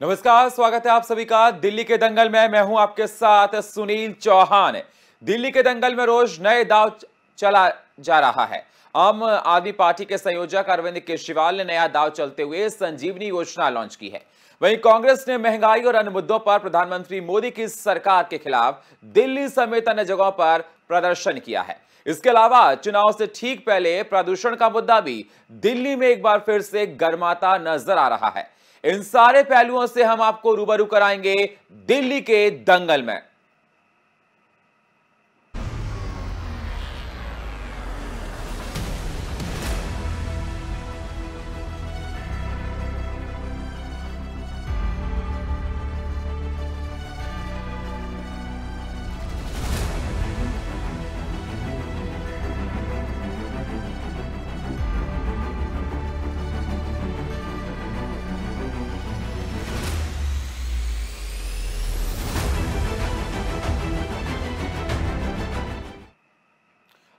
नमस्कार, स्वागत है आप सभी का दिल्ली के दंगल में। मैं हूं आपके साथ सुनील चौहान। दिल्ली के दंगल में रोज नए दांव चला जा रहा है। आम आदमी पार्टी के संयोजक अरविंद केजरीवाल ने नया दांव चलते हुए संजीवनी योजना लॉन्च की है। वहीं कांग्रेस ने महंगाई और अन्य मुद्दों पर प्रधानमंत्री मोदी की सरकार के खिलाफ दिल्ली समेत अन्य जगहों पर प्रदर्शन किया है। इसके अलावा चुनाव से ठीक पहले प्रदूषण का मुद्दा भी दिल्ली में एक बार फिर से गर्माता नजर आ रहा है। इन सारे पहलुओं से हम आपको रूबरू कराएंगे दिल्ली के दंगल में।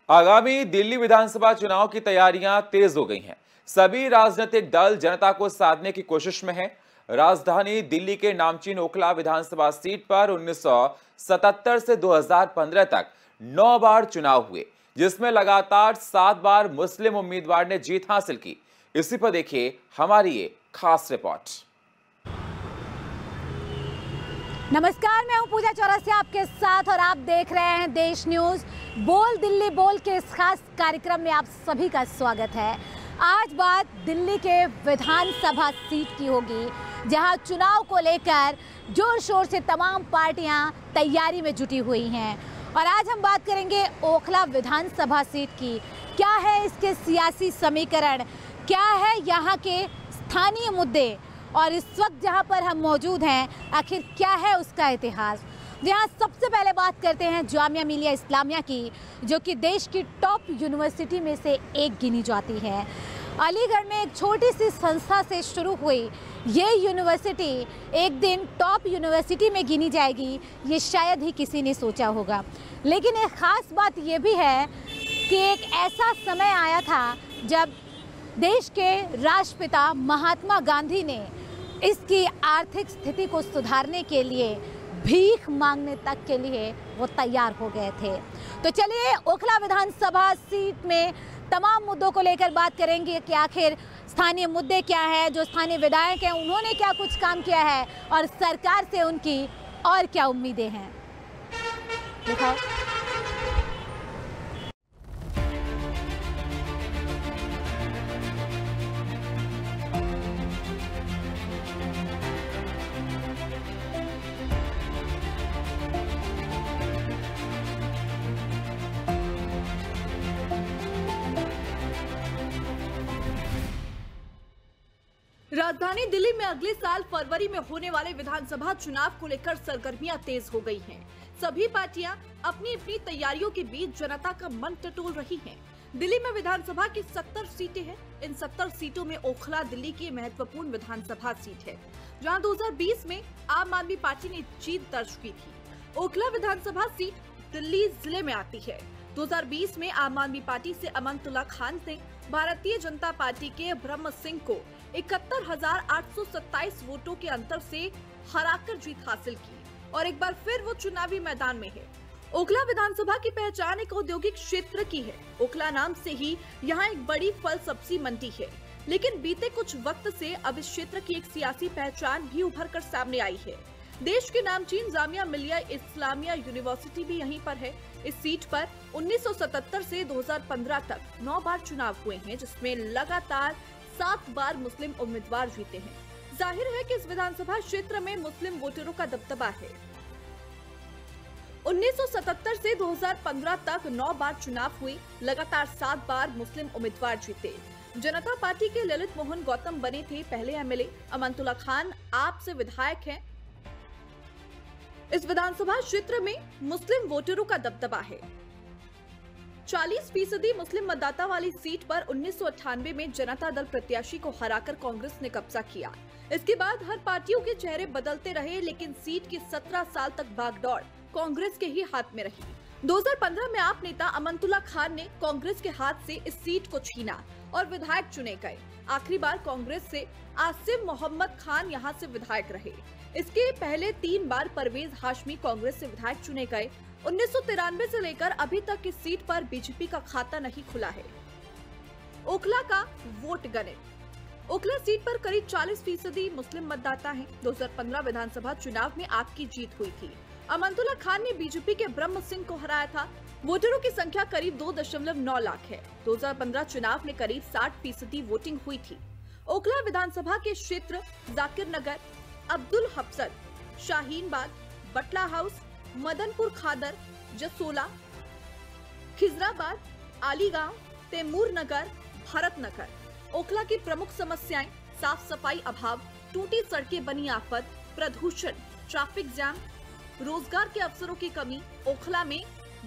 आगामी दिल्ली विधानसभा चुनाव की तैयारियां तेज हो गई हैं। सभी राजनीतिक दल जनता को साधने की कोशिश में हैं। राजधानी दिल्ली के नामचीन ओखला विधानसभा सीट पर 1977 से 2015 तक 9 बार चुनाव हुए, जिसमें लगातार 7 बार मुस्लिम उम्मीदवार ने जीत हासिल की। इसी पर देखिए हमारी ये खास रिपोर्ट। नमस्कार, मैं हूं पूजा चौरसिया आपके साथ और आप देख रहे हैं देश न्यूज। बोल दिल्ली बोल के इस खास कार्यक्रम में आप सभी का स्वागत है। आज बात दिल्ली के विधानसभा सीट की होगी, जहां चुनाव को लेकर जोर शोर से तमाम पार्टियां तैयारी में जुटी हुई हैं। और आज हम बात करेंगे ओखला विधानसभा सीट की। क्या है इसके सियासी समीकरण, क्या है यहाँ के स्थानीय मुद्दे, और इस वक्त जहाँ पर हम मौजूद हैं आखिर क्या है उसका इतिहास। जहाँ सबसे पहले बात करते हैं जामिया मिलिया इस्लामिया की, जो कि देश की टॉप यूनिवर्सिटी में से एक गिनी जाती है। अलीगढ़ में एक छोटी सी संस्था से शुरू हुई ये यूनिवर्सिटी एक दिन टॉप यूनिवर्सिटी में गिनी जाएगी, ये शायद ही किसी ने सोचा होगा। लेकिन एक ख़ास बात ये भी है कि एक ऐसा समय आया था जब देश के राष्ट्रपिता महात्मा गांधी ने इसकी आर्थिक स्थिति को सुधारने के लिए भीख मांगने तक के लिए वो तैयार हो गए थे। तो चलिए ओखला विधानसभा सीट में तमाम मुद्दों को लेकर बात करेंगे कि आखिर स्थानीय मुद्दे क्या है, जो स्थानीय विधायक हैं उन्होंने क्या कुछ काम किया है और सरकार से उनकी और क्या उम्मीदें हैं। दिखाओ। राजधानी दिल्ली में अगले साल फरवरी में होने वाले विधानसभा चुनाव को लेकर सरगर्मियां तेज हो गई हैं। सभी पार्टियां अपनी अपनी तैयारियों के बीच जनता का मन टटोल रही हैं। दिल्ली में विधानसभा की 70 सीटें हैं। इन 70 सीटों में ओखला दिल्ली की महत्वपूर्ण विधानसभा सीट है, जहां 2020 में आम आदमी पार्टी ने जीत दर्ज की थी। ओखला विधानसभा सीट दिल्ली जिले में आती है। 2020 में आम आदमी पार्टी से अमनतुल्ला खान ने भारतीय जनता पार्टी के ब्रह्म सिंह को 71,827 वोटों के अंतर से हराकर जीत हासिल की और एक बार फिर वो चुनावी मैदान में है। ओखला विधानसभा की पहचान एक औद्योगिक क्षेत्र की है। ओखला नाम से ही यहाँ एक बड़ी फल सब्जी मंडी है, लेकिन बीते कुछ वक्त से अब इस क्षेत्र की एक सियासी पहचान भी उभर कर सामने आई है। देश के नामचीन जामिया मिलिया इस्लामिया यूनिवर्सिटी भी यहीं पर है। इस सीट पर 1977 से 2015 तक 9 बार चुनाव हुए हैं, जिसमें लगातार 7 बार मुस्लिम उम्मीदवार जीते हैं। जाहिर है कि इस विधानसभा क्षेत्र में मुस्लिम वोटरों का दबदबा है। 1977 से 2015 तक 9 बार चुनाव हुए, लगातार 7 बार मुस्लिम उम्मीदवार जीते। जनता पार्टी के ललित मोहन गौतम बने थे पहले एमएलए। अमनतुल्ला खान आप से विधायक हैं। इस विधानसभा क्षेत्र में मुस्लिम वोटरों का दबदबा है। 40% मुस्लिम मतदाता वाली सीट पर 1998 में जनता दल प्रत्याशी को हराकर कांग्रेस ने कब्जा किया। इसके बाद हर पार्टियों के चेहरे बदलते रहे, लेकिन सीट की 17 साल तक भागदौड़ कांग्रेस के ही हाथ में रही। 2015 में आप नेता अमनतुल्ला खान ने कांग्रेस के हाथ से इस सीट को छीना और विधायक चुने गए। आखिरी बार कांग्रेस से आसिम मोहम्मद खान यहां से विधायक रहे। इसके पहले 3 बार परवेज हाशमी कांग्रेस से विधायक चुने गए। 1993 से लेकर अभी तक इस सीट पर बीजेपी का खाता नहीं खुला है। ओखला का वोट गणित। ओखला सीट पर करीब 40% मुस्लिम मतदाता हैं। 2015 विधानसभा चुनाव में आपकी जीत हुई थी। अमनतुल्ला खान ने बीजेपी के ब्रह्म सिंह को हराया था। वोटरों की संख्या करीब 2.9 लाख है। 2015 चुनाव में करीब 60% वोटिंग हुई थी। ओखला विधानसभा के क्षेत्र जाकिर नगर, अब्दुल हफसद, शाहीन बाग, बटला हाउस, मदनपुर खादर, जसोला, खिजराबाद, आलीगांव, तैमूर नगर, भरत नगर। ओखला की प्रमुख समस्याएं साफ सफाई अभाव, टूटी सड़कें बनी आफत, प्रदूषण, ट्रैफिक जाम, रोजगार के अवसरों की कमी। ओखला में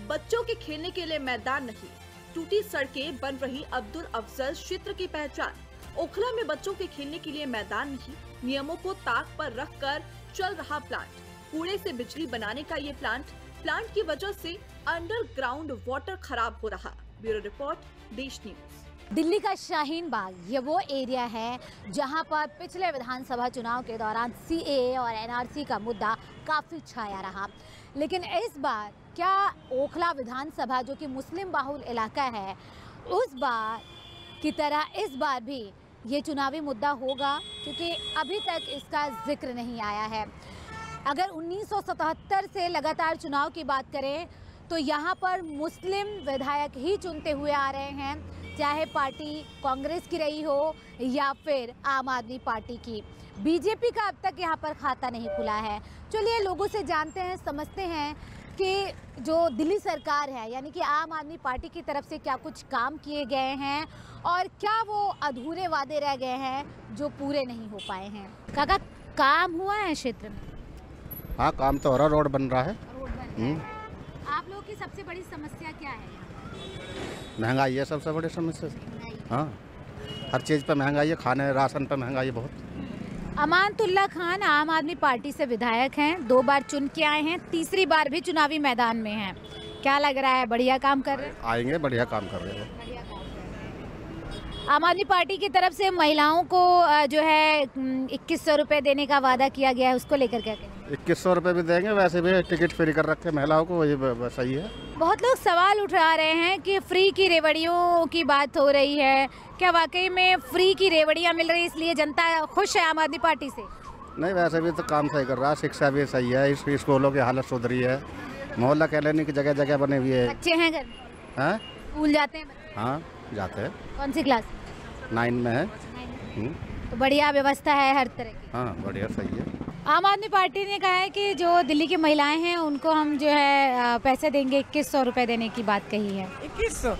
बच्चों के खेलने के लिए मैदान नहीं, टूटी सड़कें बन रही अब्दुल अफजल क्षेत्र की पहचान। ओखला में बच्चों के खेलने के लिए मैदान नहीं, नियमों को ताक पर रखकर चल रहा प्लांट। कूड़े से बिजली बनाने का ये प्लांट की वजह से अंडरग्राउंड वाटर खराब हो रहा। ब्यूरो रिपोर्ट, देश न्यूज। दिल्ली का शाहीन बाग ये वो एरिया है जहां पर पिछले विधानसभा चुनाव के दौरान सीएए और एनआरसी का मुद्दा काफ़ी छाया रहा। लेकिन इस बार क्या ओखला विधानसभा, जो कि मुस्लिम बाहुल इलाका है, उस बार की तरह इस बार भी ये चुनावी मुद्दा होगा? क्योंकि अभी तक इसका जिक्र नहीं आया है। अगर 1977 से लगातार चुनाव की बात करें तो यहाँ पर मुस्लिम विधायक ही चुनते हुए आ रहे हैं, चाहे पार्टी कांग्रेस की रही हो या फिर आम आदमी पार्टी की। बीजेपी का अब तक यहाँ पर खाता नहीं खुला है। चलिए लोगों से जानते हैं, समझते हैं कि जो दिल्ली सरकार है यानी कि आम आदमी पार्टी की तरफ से क्या कुछ काम किए गए हैं और क्या वो अधूरे वादे रह गए हैं जो पूरे नहीं हो पाए हैं। काका, काम हुआ है क्षेत्र में? हाँ, काम तो हो रहा, रोड बन रहा है। रोड बन रहा है। आप लोगों की सबसे बड़ी समस्या क्या है? महंगाई है सबसे बड़ी समस्या। हाँ, हर चीज़ पे महंगाई है, खाने राशन पे महंगाई है बहुत। अमानतुल्ला खान आम आदमी पार्टी से विधायक हैं, 2 बार चुन के आए हैं, तीसरी बार भी चुनावी मैदान में हैं। क्या लग रहा है, बढ़िया काम कर रहे हैं? आएंगे, बढ़िया काम कर रहे हैं। आम आदमी पार्टी की तरफ से महिलाओं को जो है 2100 रुपये देने का वादा किया गया है, उसको लेकर क्या कहें? 2100 रुपये भी देंगे, वैसे भी टिकट फ्री कर रखे महिलाओं को, वही सही है। बहुत लोग सवाल उठा रहे हैं कि फ्री की रेवड़ियों की बात हो रही है, क्या वाकई में फ्री की रेवड़ियाँ मिल रही इसलिए जनता खुश है आम आदमी पार्टी से? नहीं, वैसे भी तो काम सही कर रहा है, शिक्षा भी सही है, स्कूलों की हालत सुधरी है, मोहल्ला कॉलोनी की जगह जगह बने हुई है। बच्चे हैं घर? हाँ, स्कूल जाते हैं? हाँ जाते हैं। कौन सी क्लास? 9 में है। तो बढ़िया व्यवस्था है हर तरह की? हाँ, बढ़िया, सही है। आम आदमी पार्टी ने कहा है कि जो दिल्ली की महिलाएं हैं उनको हम जो है पैसे देंगे, 2100 रुपये देने की बात कही है। 2100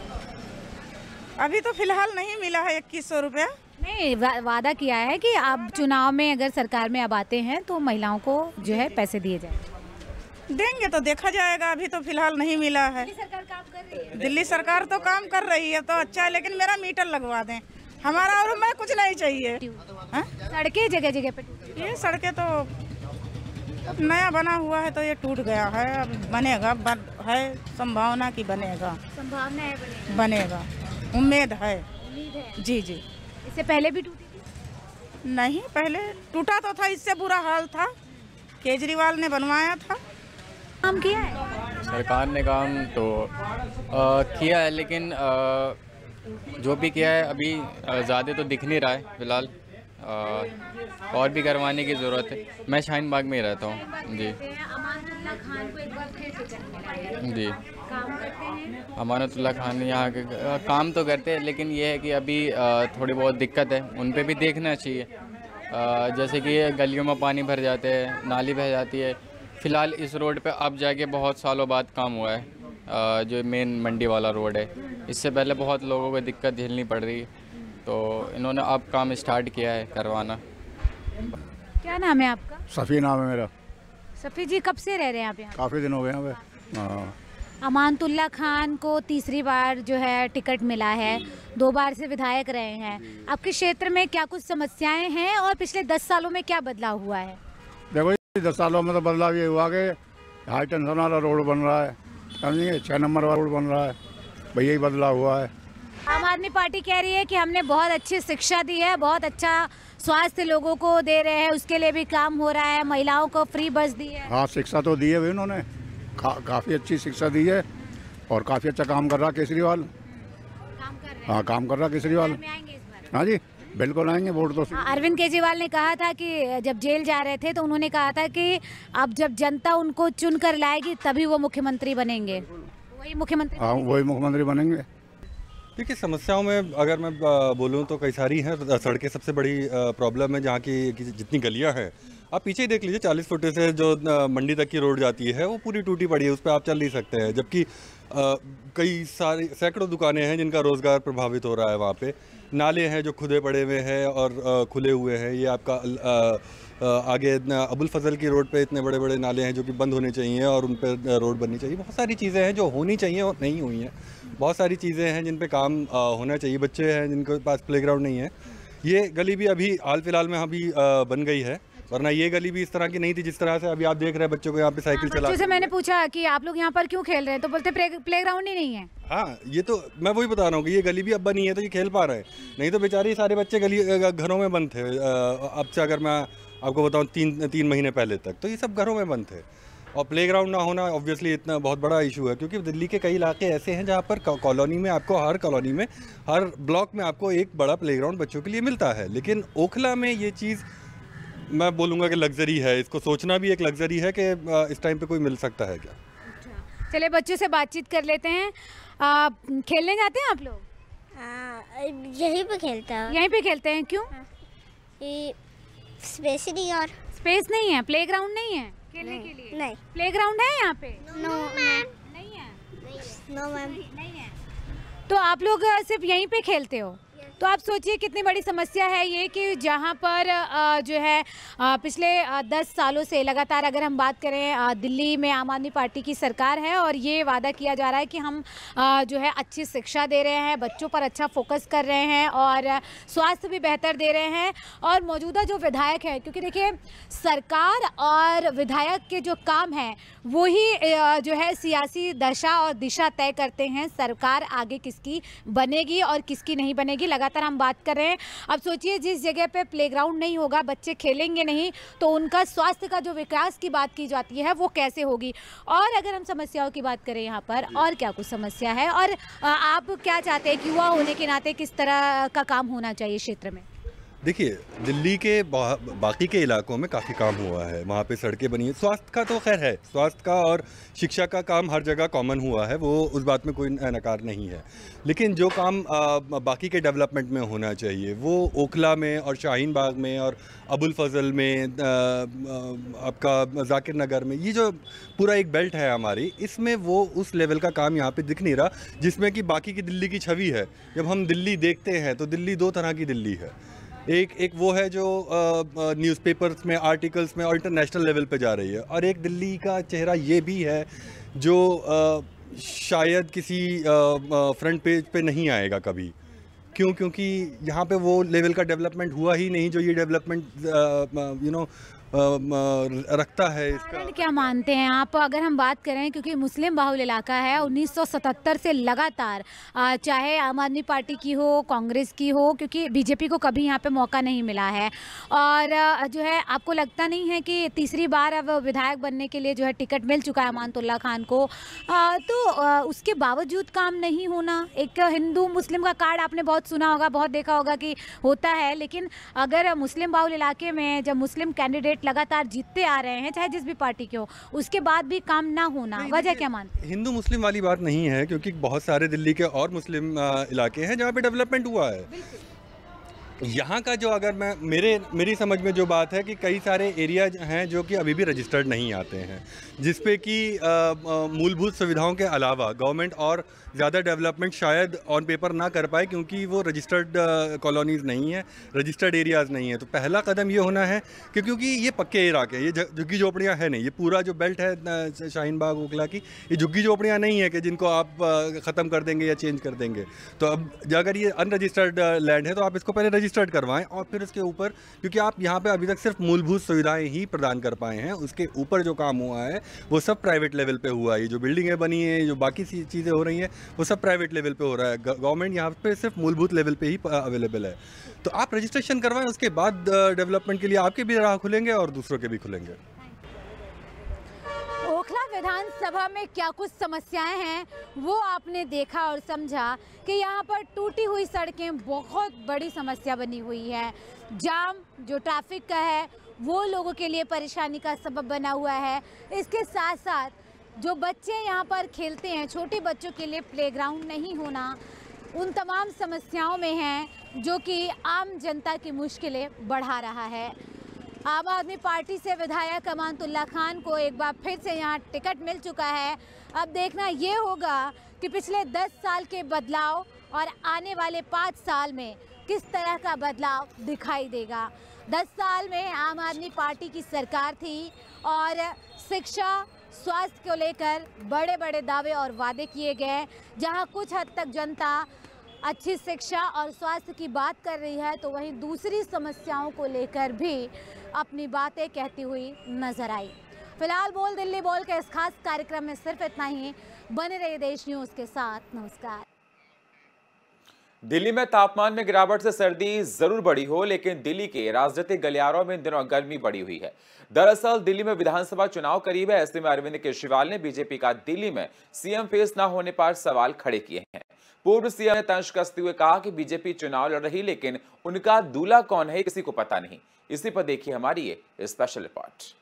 अभी तो फिलहाल नहीं मिला है 2100 रुपया। नहीं, वादा किया है कि आप चुनाव में अगर सरकार में अब आते हैं तो महिलाओं को जो है पैसे दिए जाए। देंगे तो देखा जाएगा, अभी तो फिलहाल नहीं मिला है। दिल्ली सरकार काम कर रही है? दिल्ली सरकार तो काम कर रही है तो अच्छा है, लेकिन मेरा मीटर लगवा दें हमारा, और हमें कुछ नहीं चाहिए। सड़कें जगह जगह पे टूटी, ये सड़कें तो अब नया बना हुआ है तो ये टूट गया है, अब बनेगा, है संभावना की बनेगा। संभावना है बनेगा, उम्मीद है। उम्मीद है? जी जी। इससे पहले भी टूटी थी? नहीं, पहले टूटा तो था, इससे बुरा हाल था, केजरीवाल ने बनवाया था। काम किया है सरकार ने, काम तो किया है, लेकिन जो भी किया है अभी ज़्यादा तो दिख नहीं रहा है फिलहाल, और भी करवाने की ज़रूरत है। मैं शाहीन बाग में ही रहता हूँ। जी। अमानतुल्ला खान को एक बार फिर से चुनना है। जी। काम करते हैं? अमानतुल्ला खान यहाँ के काम तो करते हैं, लेकिन ये है कि अभी थोड़ी बहुत दिक्कत है, उन पे भी देखना चाहिए। जैसे कि गलियों में पानी भर जाते हैं, नाली बह जाती है। फ़िलहाल इस रोड पे अब जाके बहुत सालों बाद काम हुआ है, जो मेन मंडी वाला रोड है। इससे पहले बहुत लोगों को दिक्कत झेलनी पड़ रही है, तो इन्होंने अब काम स्टार्ट किया है करवाना। क्या नाम है आपका? सफ़ी नाम है मेरा। सफ़ी जी, कब से रह रहे हैं आप यहाँ? काफ़ी दिन हो गए हैं। हाँ। अमानतुल्ला खान को तीसरी बार जो है टिकट मिला है, 2 बार से विधायक रहे हैं। आपके क्षेत्र में क्या कुछ समस्याएं हैं और पिछले 10 सालों में क्या बदलाव हुआ है? देखो, 10 सालों में तो बदलाव ये हुआ कि हाई टेंशन वाला रोड बन रहा है, समझिए 6 नंबर वाला रोड बन रहा है, भैया ही बदला हुआ है। आम आदमी पार्टी कह रही है कि हमने बहुत अच्छी शिक्षा दी है, बहुत अच्छा स्वास्थ्य लोगों को दे रहे हैं, उसके लिए भी काम हो रहा है, महिलाओं को फ्री बस दी है। हाँ, शिक्षा तो दी है भाई उन्होंने, काफ़ी अच्छी शिक्षा दी है और काफ़ी अच्छा काम कर रहा केजरीवाल। काम कर रहे हैं। हाँ, काम कर रहा केजरीवाल। में आएंगे इस बार? हाँ जी, बिल्कुल आएंगे, वोट तो। अरविंद केजरीवाल ने कहा था कि जब जेल जा रहे थे तो उन्होंने कहा था कि अब जब जनता उनको चुन कर लाएगी तभी वो मुख्यमंत्री बनेंगे। वही मुख्यमंत्री। हाँ, वही मुख्यमंत्री बनेंगे। देखिए, समस्याओं में अगर मैं बोलूं तो कई सारी हैं। सड़कें सबसे बड़ी प्रॉब्लम है, जहाँ की जितनी गलियां हैं आप पीछे ही देख लीजिए, 40 फुट से जो मंडी तक की रोड जाती है वो पूरी टूटी पड़ी है, उस पर आप चल नहीं सकते हैं। जबकि कई सारी सैकड़ों दुकानें हैं जिनका रोज़गार प्रभावित हो रहा है। वहाँ पे नाले हैं जो खुदे पड़े हुए हैं और खुले हुए हैं। ये आपका आगे अबुल फजल की रोड पे इतने बड़े बड़े नाले हैं जो कि बंद होने चाहिए और उन पर रोड बननी चाहिए। बहुत सारी चीज़ें हैं जो होनी चाहिए और नहीं हुई हैं। बहुत सारी चीज़ें हैं जिन पे काम होना चाहिए। बच्चे हैं जिनके पास प्लेग्राउंड नहीं है। ये गली भी अभी हाल फिलहाल में अभी बन गई है, वरना ये गली भी इस तरह की नहीं थी जिस तरह से अभी आप देख रहे हैं बच्चों को यहाँ पे साइकिल चला। बच्चों से मैंने पूछा कि आप लोग यहाँ पर क्यों खेल रहे हैं तो बोलते प्लेग्राउंड ही नहीं है। हाँ, ये तो मैं वही बता रहा हूँ कि ये गली भी अब बनी है तो ये खेल पा रहे हैं, नहीं तो बेचारे सारे बच्चे गली घरों में बंद थे। अब से अगर मैं आपको बताऊँ 3 महीने पहले तक तो ये सब घरों में बंद थे। और प्लेग्राउंड ना होना ऑब्वियसली इतना बहुत बड़ा इशू है, क्योंकि दिल्ली के कई इलाके ऐसे हैं जहाँ पर कॉलोनी में आपको हर कॉलोनी में हर ब्लॉक में आपको एक बड़ा प्लेग्राउंड बच्चों के लिए मिलता है। लेकिन ओखला में ये चीज़ मैं बोलूँगा कि लग्जरी है, इसको सोचना भी एक लग्जरी है कि इस टाइम पे कोई मिल सकता है क्या। चलिए बच्चों से बातचीत कर लेते हैं। खेलने जाते हैं आप लोग? यहीं पे खेलता है। यहीं पे खेलते हैं, क्यों? स्पेस नहीं और स्पेस नहीं है, प्लेग्राउंड नहीं है खेलने के लिए? नहीं। प्लेग्राउंड है यहाँ पे? No ma'am. नहीं है। No ma'am. नहीं है। तो आप लोग सिर्फ यहीं पे खेलते हो? तो आप सोचिए कितनी बड़ी समस्या है ये कि जहाँ पर जो है पिछले 10 सालों से लगातार अगर हम बात करें, दिल्ली में आम आदमी पार्टी की सरकार है और ये वादा किया जा रहा है कि हम जो है अच्छी शिक्षा दे रहे हैं, बच्चों पर अच्छा फोकस कर रहे हैं और स्वास्थ्य भी बेहतर दे रहे हैं। और मौजूदा जो विधायक है, क्योंकि देखिए सरकार और विधायक के जो काम हैं वही जो है सियासी दशा और दिशा तय करते हैं, सरकार आगे किसकी बनेगी और किसकी नहीं बनेगी। लगातार हम बात कर रहे हैं। अब सोचिए जिस जगह पे प्लेग्राउंड नहीं होगा, बच्चे खेलेंगे नहीं, तो उनका स्वास्थ्य का जो विकास की बात की जाती है वो कैसे होगी। और अगर हम समस्याओं की बात करें यहाँ पर और क्या कुछ समस्या है और आप क्या चाहते हैं कि युवा होने के नाते किस तरह का काम होना चाहिए क्षेत्र में? देखिए, दिल्ली के बाकी के इलाकों में काफ़ी काम हुआ है, वहाँ पे सड़कें बनी है। स्वास्थ्य का तो खैर है, स्वास्थ्य का और शिक्षा का काम हर जगह कॉमन हुआ है, वो उस बात में कोई नकार नहीं है। लेकिन जो काम बाकी के डेवलपमेंट में होना चाहिए वो ओखला में और शाहीन बाग में और अबुल फजल में, आपका जाकिर नगर में, ये जो पूरा एक बेल्ट है हमारी, इसमें वो उस लेवल का काम यहाँ पे दिख नहीं रहा जिसमें कि बाकी की दिल्ली की छवि है। जब हम दिल्ली देखते हैं तो दिल्ली 2 तरह की दिल्ली है। एक वो है जो न्यूज़पेपर्स में, आर्टिकल्स में और इंटरनेशनल लेवल पे जा रही है, और एक दिल्ली का चेहरा ये भी है जो शायद किसी फ्रंट पेज पे नहीं आएगा कभी। क्यों? क्योंकि यहाँ पे वो लेवल का डेवलपमेंट हुआ ही नहीं जो ये डेवलपमेंट रखता है। इसका क्या मानते हैं आप? अगर हम बात करें, क्योंकि मुस्लिम बाहुल इलाका है, 1977 से लगातार चाहे आम आदमी पार्टी की हो, कांग्रेस की हो, क्योंकि बीजेपी को कभी यहाँ पे मौका नहीं मिला है। और जो है आपको लगता नहीं है कि तीसरी बार अब विधायक बनने के लिए जो है टिकट मिल चुका है अमानतुल्लाह खान को, तो उसके बावजूद काम नहीं होना? एक हिंदू मुस्लिम का कार्ड आपने बहुत सुना होगा, बहुत देखा होगा कि होता है, लेकिन अगर मुस्लिम बाहुल इलाके में जब मुस्लिम कैंडिडेट लगातार जीतते आ रहे हैं, चाहे जिस भी पार्टी के हो, उसके बाद भी काम ना होना, वजह क्या मानते हैं? हिंदू मुस्लिम वाली बात नहीं है, क्योंकि बहुत सारे दिल्ली के और मुस्लिम इलाके हैं जहाँ पे डेवलपमेंट हुआ है। यहाँ का जो, अगर मैं मेरी समझ में जो बात है कि कई सारे एरिया हैं जो कि अभी भी रजिस्टर्ड नहीं आते हैं, जिसपे कि मूलभूत सुविधाओं के अलावा गवर्नमेंट और ज़्यादा डेवलपमेंट शायद ऑन पेपर ना कर पाए, क्योंकि वो रजिस्टर्ड कॉलोनीज़ नहीं है, रजिस्टर्ड एरियाज़ नहीं है। तो पहला कदम ये होना है कि क्योंकि ये पक्के इलाके, ये झुग्गी झोपड़ियाँ है नहीं, ये पूरा जो बेल्ट है शाहीन बाग ओखला की, ये झुग्गी झोपड़ियाँ नहीं है कि जिनको आप ख़त्म कर देंगे या चेंज कर देंगे। तो अब अगर ये अनरजिस्टर्ड लैंड है तो आप इसको पहले रजिस्टर रजिस्टर्ड करवाएं और फिर इसके ऊपर, क्योंकि आप यहाँ पे अभी तक सिर्फ मूलभूत सुविधाएं ही प्रदान कर पाए हैं, उसके ऊपर जो काम हुआ है वो सब प्राइवेट लेवल पे हुआ है। ये जो बिल्डिंगें बनी हैं, जो बाकी चीज़ें हो रही हैं, वो सब प्राइवेट लेवल पे हो रहा है। गवर्नमेंट यहाँ पे सिर्फ मूलभूत लेवल पे ही अवेलेबल है। तो आप रजिस्ट्रेशन करवाएं, उसके बाद डेवलपमेंट के लिए आपके भी राह खुलेंगे और दूसरों के भी खुलेंगे। ओखला विधानसभा में क्या कुछ समस्याएं हैं वो आपने देखा और समझा कि यहाँ पर टूटी हुई सड़कें बहुत बड़ी समस्या बनी हुई है। जाम जो ट्रैफिक का है वो लोगों के लिए परेशानी का सबब बना हुआ है। इसके साथ साथ जो बच्चे यहाँ पर खेलते हैं, छोटे बच्चों के लिए प्लेग्राउंड नहीं होना, उन तमाम समस्याओं में हैं जो कि आम जनता की मुश्किलें बढ़ा रहा है। आम आदमी पार्टी से विधायक अमानतुल्लाह खान को एक बार फिर से यहाँ टिकट मिल चुका है। अब देखना ये होगा कि पिछले 10 साल के बदलाव और आने वाले 5 साल में किस तरह का बदलाव दिखाई देगा। 10 साल में आम आदमी पार्टी की सरकार थी और शिक्षा, स्वास्थ्य को लेकर बड़े बड़े दावे और वादे किए गए। जहां कुछ हद तक जनता अच्छी शिक्षा और स्वास्थ्य की बात कर रही है, तो वहीं दूसरी समस्याओं को लेकर भी अपनी बातें कहती हुई नजर आई। फिलहाल बोल दिल्ली बोल के इस खास कार्यक्रम में सिर्फ इतना ही। बने रहिए देश न्यूज के साथ। नमस्कार। दिल्ली में तापमान में गिरावट से सर्दी जरूर बढ़ी हो, लेकिन दिल्ली के राजनीतिक गलियारों में इन दिनों गर्मी बढ़ी हुई है। दरअसल दिल्ली में विधानसभा चुनाव करीब है। ऐसे में अरविंद केजरीवाल ने बीजेपी का दिल्ली में सीएम फेस न होने पर सवाल खड़े किए हैं। पूर्व सीएम ने तंज कसते हुए कहा कि बीजेपी चुनाव लड़ रही, लेकिन उनका दूल्हा कौन है किसी को पता नहीं। इसी पर देखिए हमारी ये स्पेशल रिपोर्ट।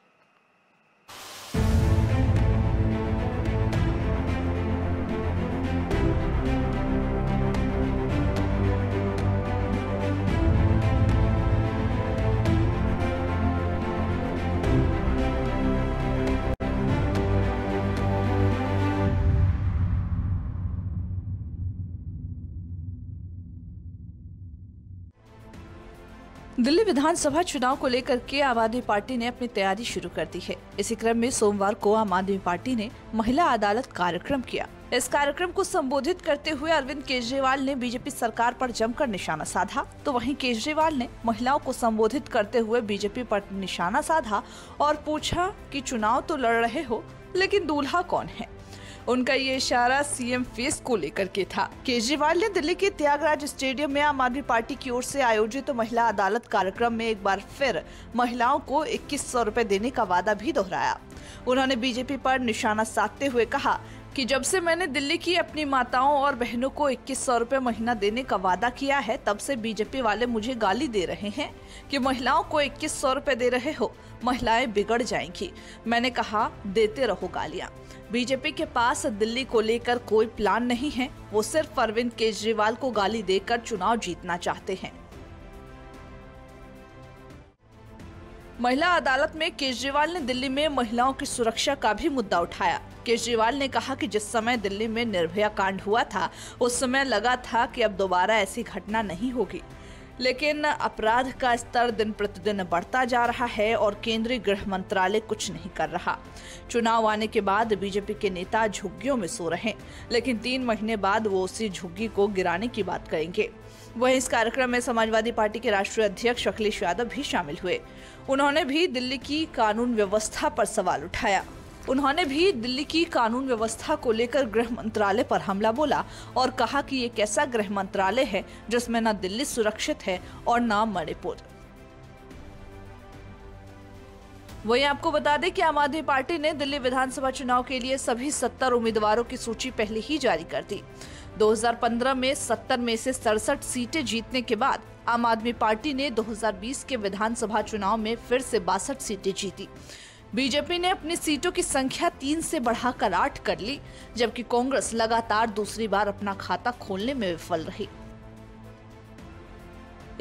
दिल्ली विधानसभा चुनाव को लेकर के आम आदमी पार्टी ने अपनी तैयारी शुरू कर दी है। इसी क्रम में सोमवार को आम आदमी पार्टी ने महिला अदालत कार्यक्रम किया। इस कार्यक्रम को संबोधित करते हुए अरविंद केजरीवाल ने बीजेपी सरकार पर जमकर निशाना साधा। तो वहीं केजरीवाल ने महिलाओं को संबोधित करते हुए बीजेपी पर निशाना साधा और पूछा कि चुनाव तो लड़ रहे हो, लेकिन दूल्हा कौन है। उनका ये इशारा सीएम फेस को लेकर के था। केजरीवाल ने दिल्ली के त्यागराज स्टेडियम में आम आदमी पार्टी की ओर से आयोजित महिला अदालत कार्यक्रम में एक बार फिर महिलाओं को 2100 रुपए देने का वादा भी दोहराया। उन्होंने बीजेपी पर निशाना साधते हुए कहा कि जब से मैंने दिल्ली की अपनी माताओं और बहनों को 2100 रुपए महीना देने का वादा किया है, तब से बीजेपी वाले मुझे गाली दे रहे हैं कि महिलाओं को 2100 रुपए दे रहे हो, महिलाएं बिगड़ जाएंगी। मैंने कहा देते रहो गालियां। बीजेपी के पास दिल्ली को लेकर कोई प्लान नहीं है, वो सिर्फ अरविंद केजरीवाल को गाली देकर चुनाव जीतना चाहते हैं। महिला अदालत में केजरीवाल ने दिल्ली में महिलाओं की सुरक्षा का भी मुद्दा उठाया। केजरीवाल ने कहा कि जिस समय दिल्ली में निर्भया कांड हुआ था, उस समय लगा था कि अब दोबारा ऐसी घटना नहीं होगी, लेकिन अपराध का स्तर दिन प्रतिदिन बढ़ता जा रहा है और केंद्रीय गृह मंत्रालय कुछ नहीं कर रहा। चुनाव आने के बाद बीजेपी के नेता झुग्गियों में सो रहे, लेकिन 3 महीने बाद वो उसी झुग्गी को गिराने की बात करेंगे। वहीं इस कार्यक्रम में समाजवादी पार्टी के राष्ट्रीय अध्यक्ष अखिलेश यादव भी शामिल हुए। उन्होंने भी दिल्ली की कानून व्यवस्था पर सवाल उठाया। उन्होंने भी दिल्ली की कानून व्यवस्था को लेकर गृह मंत्रालय पर हमला बोला और कहा कि ये कैसा गृह मंत्रालय है जिसमें न दिल्ली सुरक्षित है और न मणिपुर। वहीं आपको बता दें कि आम आदमी पार्टी ने दिल्ली विधानसभा चुनाव के लिए सभी 70 उम्मीदवारों की सूची पहले ही जारी कर दी। 2015 में 70 में से 67 सीटें जीतने के बाद आम आदमी पार्टी ने 2020 के विधानसभा चुनाव में फिर से 62 सीटें जीती। बीजेपी ने अपनी सीटों की संख्या 3 से बढ़ाकर 8 कर ली, जबकि कांग्रेस लगातार दूसरी बार अपना खाता खोलने में विफल रही।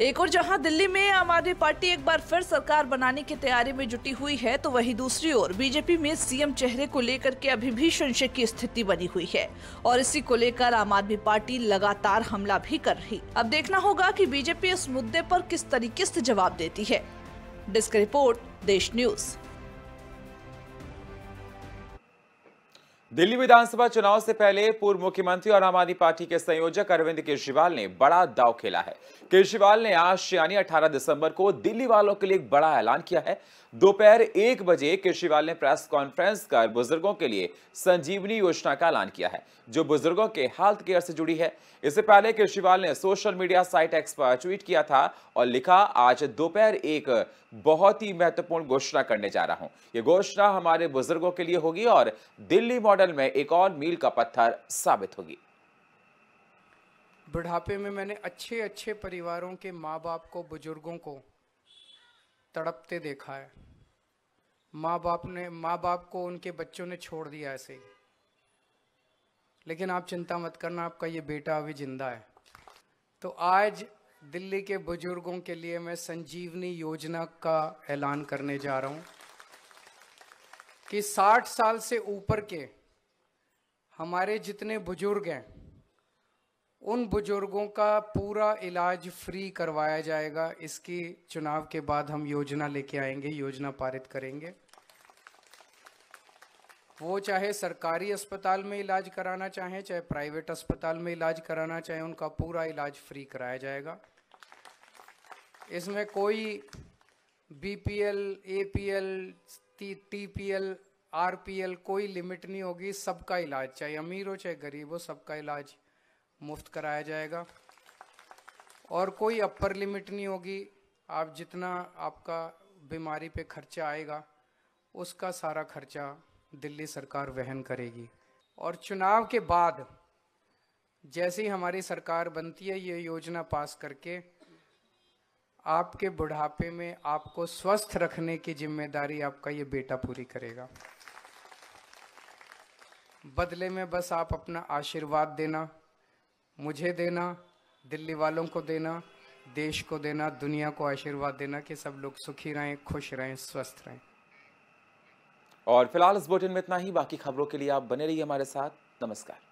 एक और जहां दिल्ली में आम आदमी पार्टी एक बार फिर सरकार बनाने की तैयारी में जुटी हुई है, तो वहीं दूसरी ओर बीजेपी में सीएम चेहरे को लेकर के अभी भी संशय की स्थिति बनी हुई है और इसी को लेकर आम आदमी पार्टी लगातार हमला भी कर रही। अब देखना होगा कि बीजेपी इस मुद्दे पर किस तरीके से जवाब देती है। डेस्क रिपोर्ट, देश न्यूज। दिल्ली विधानसभा चुनाव से पहले पूर्व मुख्यमंत्री और आम आदमी पार्टी के संयोजक अरविंद केजरीवाल ने बड़ा दांव खेला है। केजरीवाल ने आज यानी 18 दिसंबर को दिल्ली वालों के लिए एक बड़ा ऐलान किया है। दोपहर 1 बजे केजरीवाल ने प्रेस कॉन्फ्रेंस कर बुजुर्गों के लिए संजीवनी योजना का ऐलान किया है, जो बुजुर्गों के हेल्थ केयर से जुड़ी है। इससे पहले केजरीवाल ने सोशल मीडिया साइट एक्स पर ट्वीट किया था और लिखा, आज दोपहर एक बहुत ही महत्वपूर्ण घोषणा करने जा रहा हूं। यह घोषणा हमारे बुजुर्गों के लिए होगी और दिल्ली मॉडल में एक और मील का पत्थर साबित होगी। बुढ़ापे में मैंने अच्छे अच्छे परिवारों के माँ बाप को, बुजुर्गों को तड़पते देखा है। माँ बाप को उनके बच्चों ने छोड़ दिया ऐसे ही। लेकिन आप चिंता मत करना, आपका ये बेटा अभी जिंदा है। तो आज दिल्ली के बुजुर्गों के लिए मैं संजीवनी योजना का ऐलान करने जा रहा हूँ कि 60 साल से ऊपर के हमारे जितने बुजुर्ग हैं, उन बुजुर्गों का पूरा इलाज फ्री करवाया जाएगा। इसकी चुनाव के बाद हम योजना लेके आएंगे, योजना पारित करेंगे। वो चाहे सरकारी अस्पताल में इलाज कराना चाहें, चाहे प्राइवेट अस्पताल में इलाज कराना चाहें, उनका पूरा इलाज फ्री कराया जाएगा। इसमें कोई बीपीएल, एपीएल, टीपीएल, आरपीएल कोई लिमिट नहीं होगी। सबका इलाज, चाहे अमीर हो चाहे गरीब हो, सबका इलाज मुफ्त कराया जाएगा। और कोई अपर लिमिट नहीं होगी। आप जितना आपका बीमारी पे खर्चा आएगा, उसका सारा खर्चा दिल्ली सरकार वहन करेगी। और चुनाव के बाद जैसे ही हमारी सरकार बनती है, ये योजना पास करके आपके बुढ़ापे में आपको स्वस्थ रखने की जिम्मेदारी आपका ये बेटा पूरी करेगा। बदले में बस आप अपना आशीर्वाद देना, मुझे देना, दिल्ली वालों को देना, देश को देना, दुनिया को आशीर्वाद देना कि सब लोग सुखी रहें, खुश रहें, स्वस्थ रहें। और फिलहाल इस बुलेटिन में इतना ही। बाकी खबरों के लिए आप बने रहिए हमारे साथ। नमस्कार।